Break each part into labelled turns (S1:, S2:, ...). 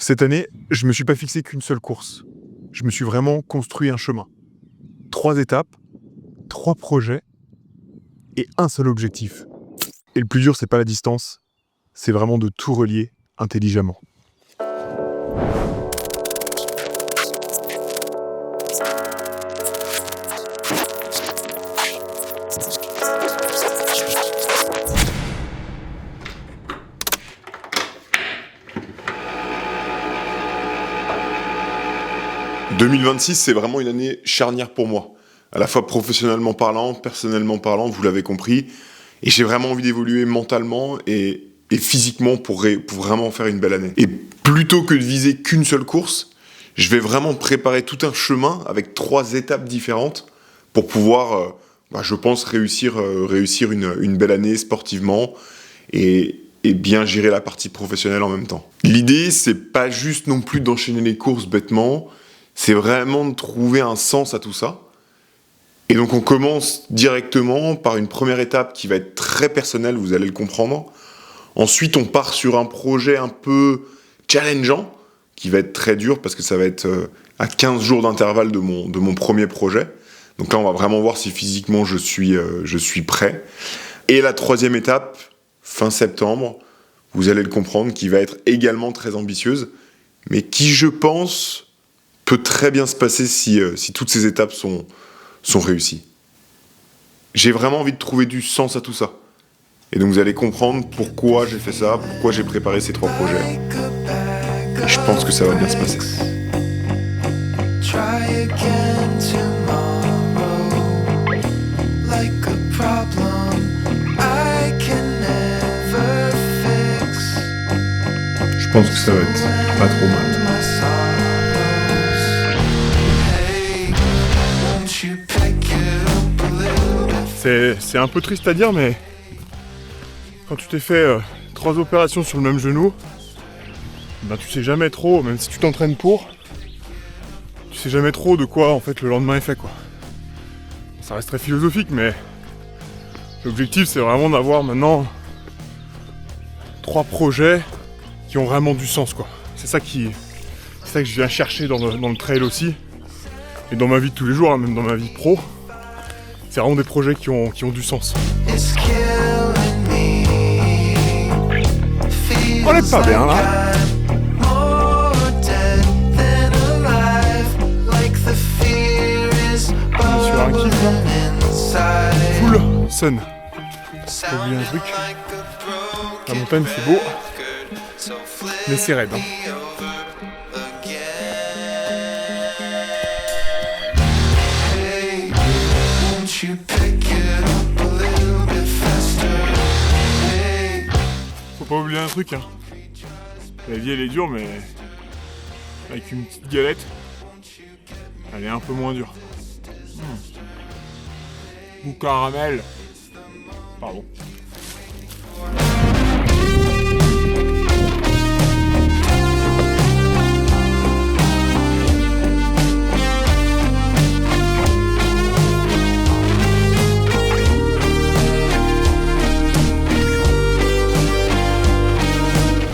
S1: Cette année, je me suis pas fixé qu'une seule course. Je me suis vraiment construit un chemin. 3 étapes, 3 projets et un seul objectif. Et le plus dur, c'est pas la distance, c'est vraiment de tout relier intelligemment.
S2: « 2026, c'est vraiment une année charnière pour moi. À la fois professionnellement parlant, personnellement parlant, vous l'avez compris. Et j'ai vraiment envie d'évoluer mentalement et physiquement pour vraiment faire une belle année. Et plutôt que de viser qu'une seule course, je vais vraiment préparer tout un chemin avec 3 étapes différentes pour pouvoir, je pense, réussir une belle année sportivement et bien gérer la partie professionnelle en même temps. L'idée, c'est pas juste non plus d'enchaîner les courses bêtement, c'est vraiment de trouver un sens à tout ça. Et donc on commence directement par une première étape qui va être très personnelle, vous allez le comprendre. Ensuite, on part sur un projet un peu challengeant, qui va être très dur parce que ça va être à 15 jours d'intervalle de mon premier projet. Donc là, on va vraiment voir si physiquement je suis prêt. Et la 3e étape, fin septembre, vous allez le comprendre, qui va être également très ambitieuse, mais qui, je pense, peut très bien se passer si toutes ces étapes sont réussies. J'ai vraiment envie de trouver du sens à tout ça. Et donc vous allez comprendre pourquoi j'ai fait ça, pourquoi j'ai préparé ces 3 projets. Et je pense que ça va bien se passer. Je pense que ça va être pas trop mal.
S1: C'est un peu triste à dire, mais quand tu t'es fait 3 opérations sur le même genou, tu sais jamais trop, même si tu t'entraînes pour, tu sais jamais trop de quoi en fait le lendemain est fait, quoi. Ça reste très philosophique, mais l'objectif c'est vraiment d'avoir maintenant 3 projets qui ont vraiment du sens, quoi. C'est ça que je viens chercher dans le trail aussi, et dans ma vie de tous les jours, même dans ma vie pro. C'est vraiment des projets qui ont du sens. On est pas bien là. Sur un kiff là. Full sun. J'ai oublié un truc. La montagne c'est beau. Mais c'est raide. Faut pas oublier un truc, hein. La vie elle est dure, mais avec une petite galette, elle est un peu moins dure. Goût caramel. Pardon.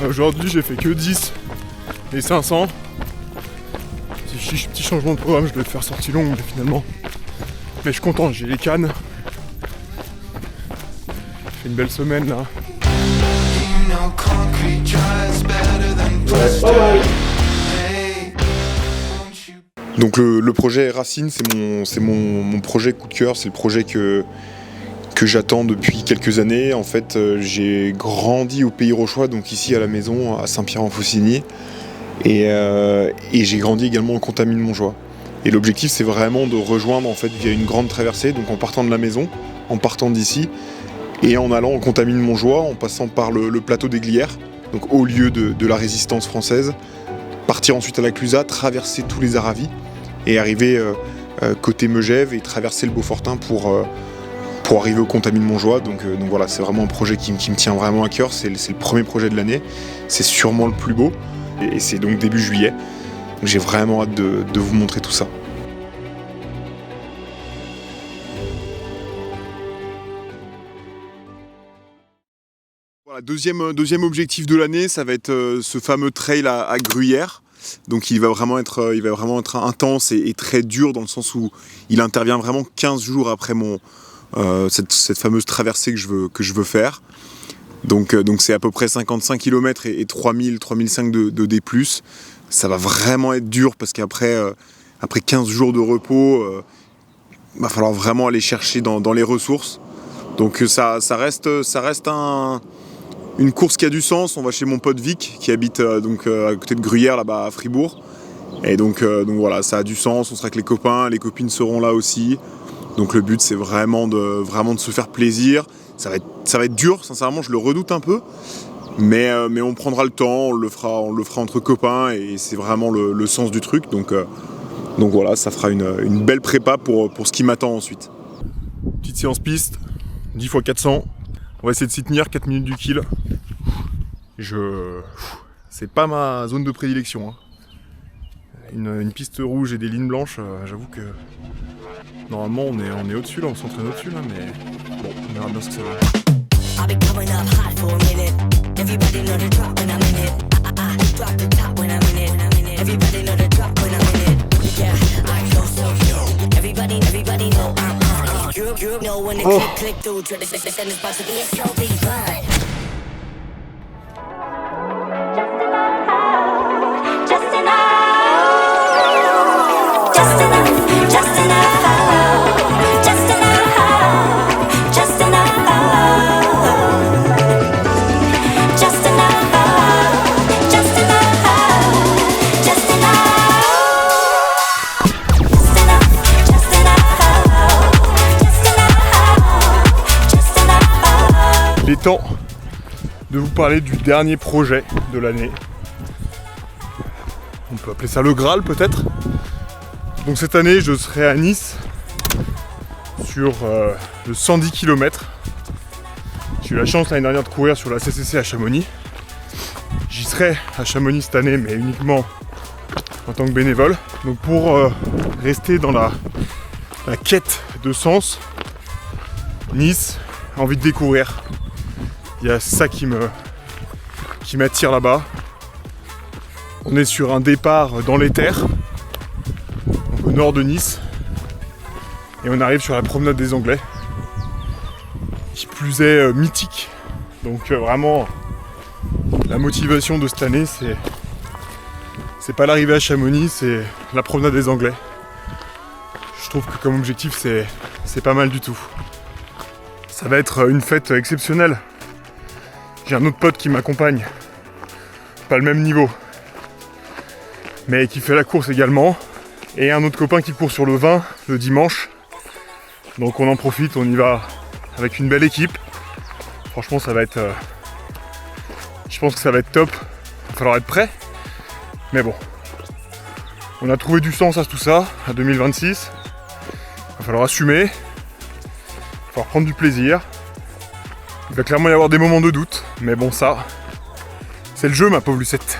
S1: Aujourd'hui j'ai fait que 10 et 500. Petit changement de programme, je devais faire sortie longue mais finalement. Mais je suis content, j'ai les cannes. J'ai fait une belle semaine là.
S2: Donc le projet Racine, c'est mon projet coup de cœur, c'est le projet que j'attends depuis quelques années. En fait, j'ai grandi au Pays Rochois, donc ici à la maison, à Saint-Pierre-en-Faucigny. Et j'ai grandi également au Contamine-Montjoie. Et l'objectif, c'est vraiment de rejoindre en fait via une grande traversée, donc en partant de la maison, en partant d'ici, et en allant au Contamine-Montjoie, en passant par le plateau des Glières, donc au lieu de la résistance française, partir ensuite à la Clusaz, traverser tous les Aravis, et arriver côté Megève et traverser le Beaufortain pour arriver au Contamine-Montjoie. Donc voilà, c'est vraiment un projet qui me tient vraiment à cœur. C'est le premier projet de l'année. C'est sûrement le plus beau. Et c'est donc début juillet. Donc j'ai vraiment hâte de vous montrer tout ça. Deuxième objectif de l'année, ça va être ce fameux trail à Gruyère. Donc il va vraiment être intense et très dur dans le sens où il intervient vraiment 15 jours après cette fameuse traversée que je veux faire. Donc c'est à peu près 55 km et 3005 de D+. Ça va vraiment être dur parce qu'après 15 jours de repos, va falloir vraiment aller chercher dans les ressources. Donc ça reste une course qui a du sens. On va chez mon pote Vic qui habite à côté de Gruyère, là-bas à Fribourg. Et donc voilà, ça a du sens. On sera avec les copains, les copines seront là aussi. Donc le but c'est vraiment de se faire plaisir. Ça va être dur, sincèrement, je le redoute un peu. Mais on prendra le temps, on le fera entre copains et c'est vraiment le sens du truc. Donc voilà, ça fera une belle prépa pour ce qui m'attend ensuite.
S1: Petite séance piste, 10 x 400. On va essayer de s'y tenir, 4 minutes du kill. C'est pas ma zone de prédilection. Hein. Une piste rouge et des lignes blanches, j'avoue que normalement on est au-dessus là, on s'entraîne au-dessus là, mais bon, on verra bien ce que ça va. Il est temps de vous parler du dernier projet de l'année. On peut appeler ça le Graal peut-être. Donc cette année je serai à Nice sur le 110 km. J'ai eu la chance l'année dernière de courir sur la CCC à Chamonix. J'y serai à Chamonix cette année mais uniquement en tant que bénévole. Donc pour rester dans la quête de sens, Nice, envie de découvrir. Il y a ça qui m'attire là-bas. On est sur un départ dans les terres, donc au nord de Nice, et on arrive sur la promenade des Anglais, qui plus est mythique. Donc vraiment, la motivation de cette année, c'est pas l'arrivée à Chamonix, c'est la promenade des Anglais. Je trouve que comme objectif, c'est pas mal du tout. Ça va être une fête exceptionnelle. J'ai un autre pote qui m'accompagne, pas le même niveau, mais qui fait la course également, et un autre copain qui court sur le 20 le dimanche. Donc on en profite, on y va avec une belle équipe. Franchement ça va être... je pense que ça va être top. Il va falloir être prêt. Mais bon. On a trouvé du sens à tout ça, à 2026. Il va falloir assumer. Il va falloir prendre du plaisir. Il va clairement y avoir des moments de doute. Mais bon ça, c'est le jeu ma pauvre Lucette.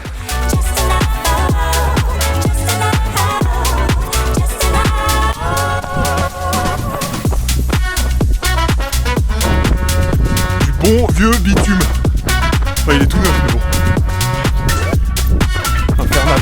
S1: Bon vieux bitume. Enfin, il est tout neuf mais bon. Infernal.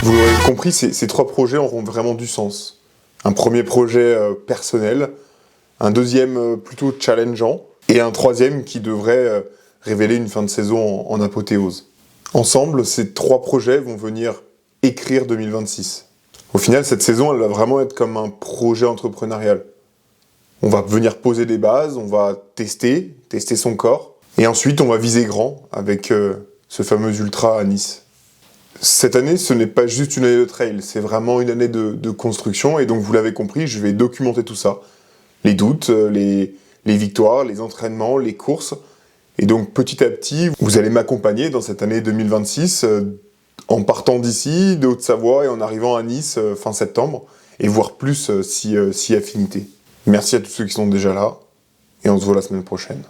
S2: Vous l'aurez compris, ces trois projets auront vraiment du sens. Un premier projet personnel, un deuxième plutôt challengeant, et un troisième qui devrait révéler une fin de saison en apothéose. Ensemble, ces trois projets vont venir écrire 2026. Au final, cette saison, elle va vraiment être comme un projet entrepreneurial. On va venir poser des bases, on va tester son corps, et ensuite on va viser grand avec ce fameux ultra à Nice. Cette année, ce n'est pas juste une année de trail, c'est vraiment une année de construction, et donc vous l'avez compris, je vais documenter tout ça. Les doutes, les victoires, les entraînements, les courses. Et donc petit à petit, vous allez m'accompagner dans cette année 2026 en partant d'ici, de Haute-Savoie, et en arrivant à Nice fin septembre, et voir plus si affinité. Merci à tous ceux qui sont déjà là, et on se voit la semaine prochaine.